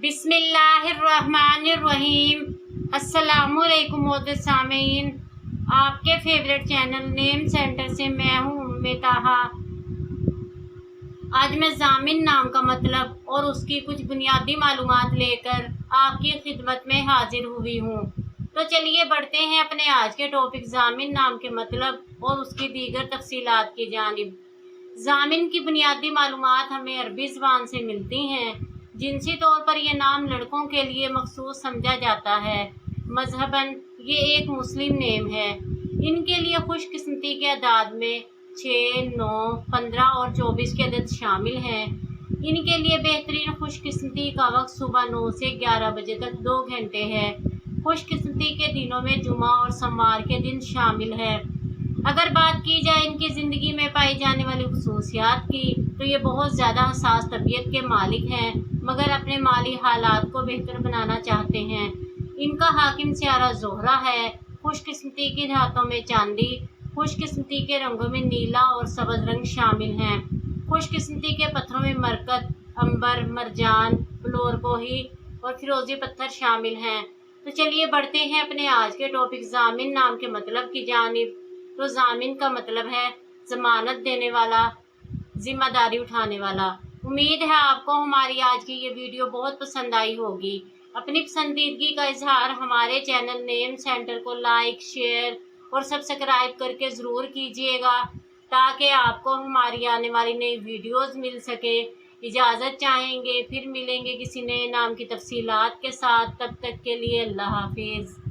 बिस्मिल्लाहिर्रहमानिर्रहीम। अस्सलामुअलैकुम मोअज़्ज़िज़ सामीन, आपके फेवरेट चैनल नेम सेंटर से मैं हूँ उम्मे ताहा। आज मैं ज़ामिन नाम का मतलब और उसकी कुछ बुनियादी मालूमात लेकर आपकी खिदमत में हाजिर हुई हूँ। तो चलिए बढ़ते हैं अपने आज के टॉपिक ज़ामिन नाम के मतलब और उसकी दीगर तफसीलात की जानिब। ज़ामिन की बुनियादी मालूमात हमें अरबी ज़बान से मिलती हैं। जिनसी तौर पर यह नाम लड़कों के लिए मखसूस समझा जाता है। मजहबन ये एक मुस्लिम नेम है। इनके लिए खुशकिस्मती के अदाद में 6, 9, 15 और 24 के अदद शामिल हैं। इनके लिए बेहतरीन खुशकिस्मती का वक्त सुबह 9 से 11 बजे तक 2 घंटे है। खुशकिस्मती के दिनों में जुमा और सोमवार के दिन शामिल है। अगर बात की जाए इनकी ज़िंदगी में पाई जाने वाली खसूसियात की, तो ये बहुत ज़्यादा हसास तबीयत के मालिक हैं, मगर अपने माली हालात को बेहतर बनाना चाहते हैं। इनका हाकिम सियारा ज़ोहरा है। खुशकिस्मती की धातों में चांदी, खुशकिस्मती के रंगों में नीला और सब्ज़ रंग शामिल हैं। खुशकिस्मती के पत्थरों में मरकत, अंबर, मरजान, फ्लोरकोही और फिरोज़ी पत्थर शामिल हैं। तो चलिए बढ़ते हैं अपने आज के टॉपिक ज़ामिन नाम के मतलब की जानिब। तो ज़ामिन का मतलब है ज़मानत देने वाला, जिम्मेदारी उठाने वाला। उम्मीद है आपको हमारी आज की ये वीडियो बहुत पसंद आई होगी। अपनी पसंदीदगी का इजहार हमारे चैनल नेम सेंटर को लाइक, शेयर और सब्सक्राइब करके ज़रूर कीजिएगा, ताकि आपको हमारी आने वाली नई वीडियोस मिल सके। इजाज़त चाहेंगे, फिर मिलेंगे किसी नए नाम की तफसीलात के साथ। तब तक के लिए अल्लाह हाफिज़।